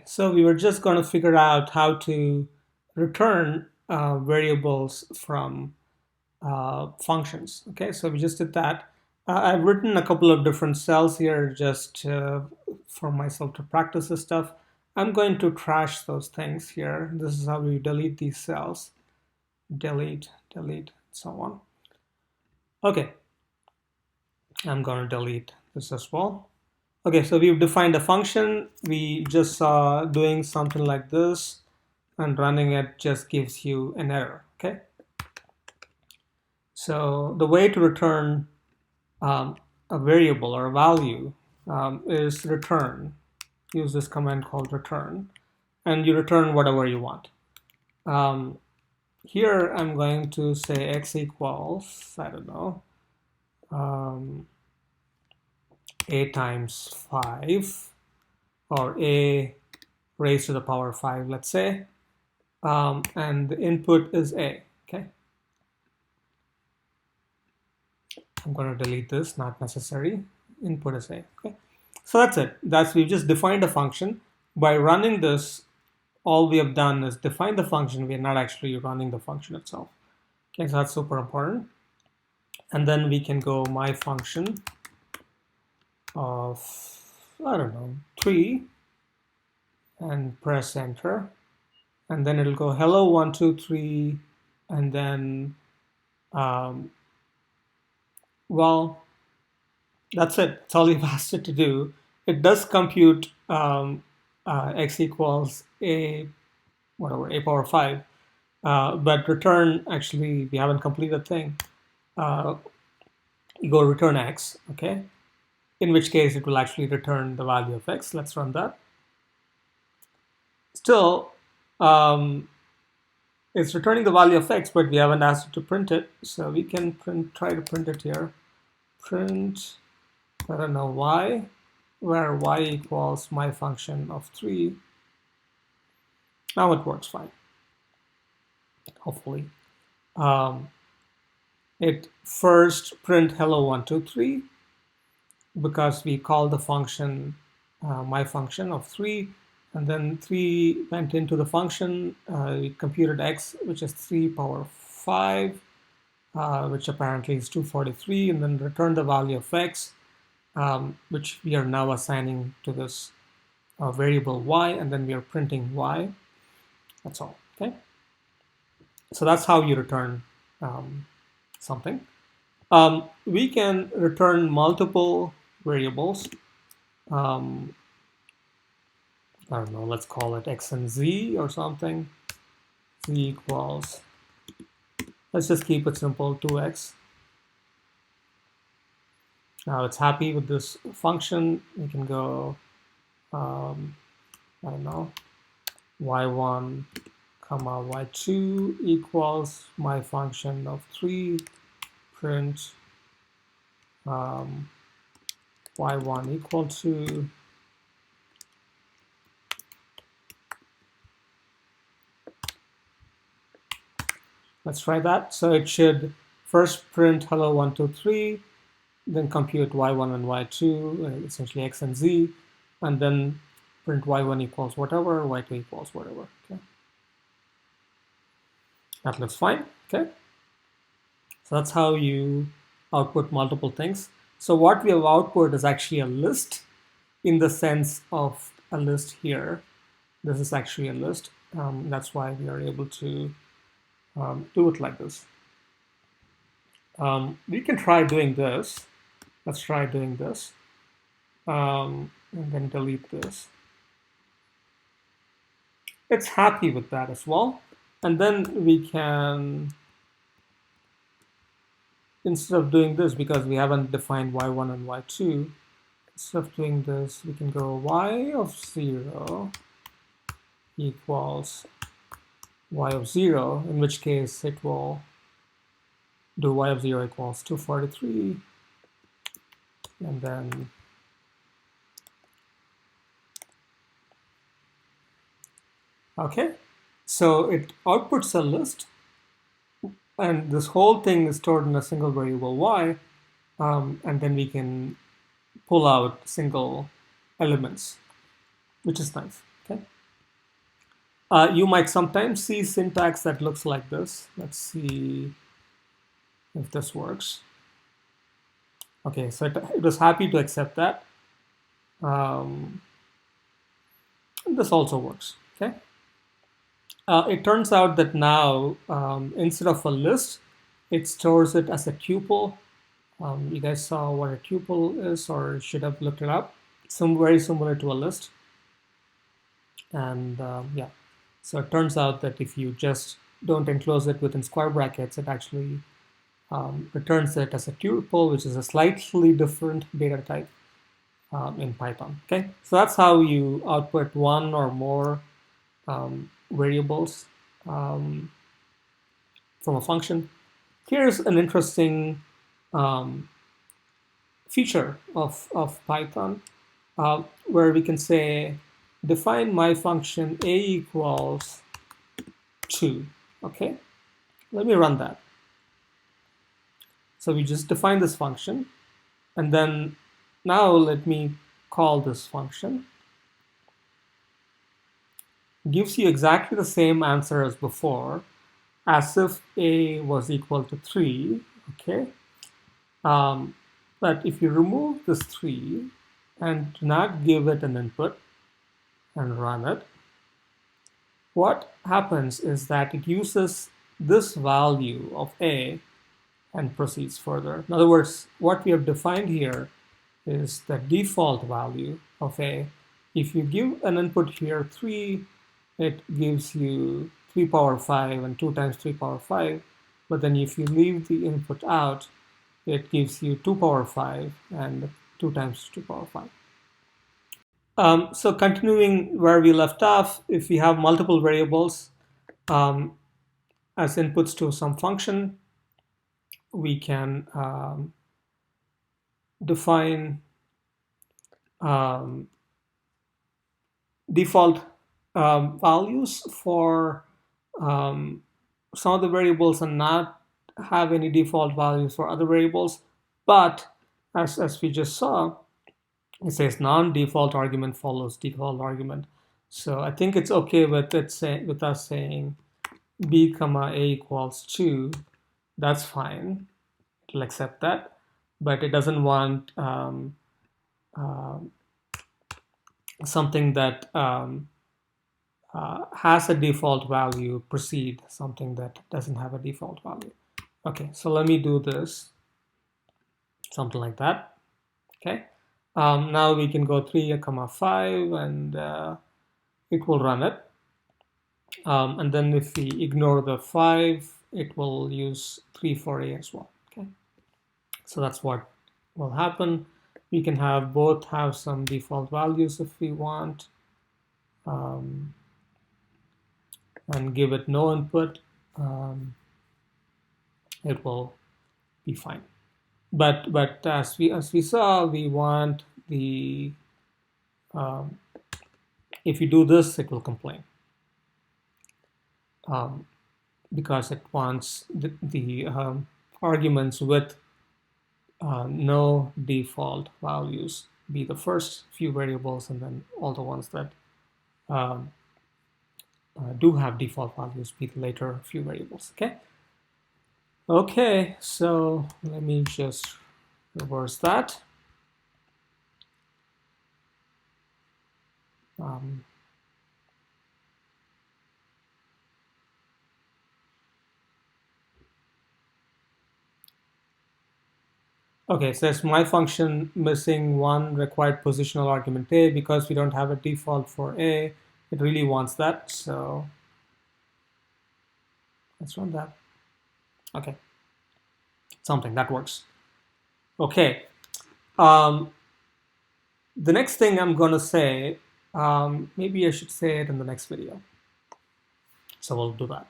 So we were just going to figure out how to return variables from functions. Okay, so we just did that. I've written a couple of different cells here just for myself to practice this stuff. I'm going to trash those things here. This is how we delete these cells. Delete, delete, so on. Okay, I'm going to delete this as well. Okay, so we've defined a function. We just saw doing something like this and running it just gives you an error, okay? So the way to return a variable or a value is return. Use this command called return, and you return whatever you want. Here I'm going to say x equals, I don't know, a times 5, or a raised to the power 5, let's say, and the input is a, okay? I'm going to delete this, not necessary. Input is a, okay? So that's it. We've just defined a function. By running this, all we have done is define the function. We are not actually running the function itself. Okay, so that's super important. And then we can go my function of, I don't know, 3, and press enter. And then it'll go hello 1, 2, 3, and then, well, that's it. That's all you've asked it to do. It does compute x equals a, whatever, a power 5. But return, actually, we haven't completed the thing. You go return x, okay? In which case it will actually return the value of x. Let's run that. Still, it's returning the value of x, but we haven't asked it to print it. So we can try to print it here. Print, I don't know, y, where y equals my function of 3. Now it works fine, hopefully. It first print hello 1, 2, 3 because we called the function my function of 3, and then 3 went into the function. We computed x, which is 3 power 5, which apparently is 243, and then returned the value of x, which we are now assigning to this variable y, and then we are printing y. That's all, okay? So that's how you return something. We can return multiple variables. I don't know, let's call it x and z or something. Z equals, let's just keep it simple, 2x. Now it's happy with this function. We can go, I don't know, y1 comma y2 equals my function of 3, print y1 equal to let's try that. So it should first print hello 1, 2, 3, then compute y1 and y2, essentially x and z, and then print y1 equals whatever, y2 equals whatever. Okay, that looks fine. Okay, so that's how you output multiple things. So what we have output is actually a list in the sense of a list here. This is actually a list. That's why we are able to do it like this. We can try doing this. Let's try doing this. And then delete this. It's happy with that as well. And then we can, instead of doing this, because we haven't defined y1 and y2, instead of doing this, we can go y of 0 equals y of 0, in which case it will do y of 0 equals 243, and then okay, so it outputs a list, and this whole thing is stored in a single variable y, and then we can pull out single elements, which is nice. Okay, You might sometimes see syntax that looks like this. Let's see if this works. Okay, so it was happy to accept that. This also works, okay? It turns out that now, instead of a list, it stores it as a tuple. You guys saw what a tuple is, or should have looked it up. Very similar to a list. And yeah, so it turns out that if you just don't enclose it within square brackets, it actually returns it as a tuple, which is a slightly different data type in Python. Okay, so that's how you output one or more variables from a function. Here's an interesting feature of Python where we can say define my function a equals 2. Okay, let me run that. So we just define this function, and then now let me call this function. Gives you exactly the same answer as before, as if a was equal to 3. Okay, but if you remove this 3 and do not give it an input and run it, what happens is that it uses this value of a and proceeds further. In other words, what we have defined here is the default value of a. If you give an input here 3, it gives you 3 power 5 and 2 times 3 power 5. But then if you leave the input out, it gives you 2 power 5 and 2 times 2 power 5. So continuing where we left off, if we have multiple variables as inputs to some function, we can define default values for some of the variables and not have any default values for other variables. But as we just saw, it says non-default argument follows default argument. So I think it's okay with with us saying b comma a equals 2. That's fine. It'll accept that, but it doesn't want something that has a default value precede something that doesn't have a default value. Okay, so let me do this, something like that. Okay, now we can go 3, 5, and it will run it. And then if we ignore the 5, it will use 3 for a as well. Okay, so that's what will happen. We can have both have some default values if we want, and give it no input. It will be fine. But as we saw, we want the if you do this, it will complain because it wants the arguments with no default values be the first few variables, and then all the ones that do have default values be the later few variables. Okay. Okay, so let me just reverse that. Okay, it says my function missing one required positional argument a because we don't have a default for a. It really wants that, so let's run that. Okay, something that works. Okay, the next thing I'm going to say, maybe I should say it in the next video. So we'll do that.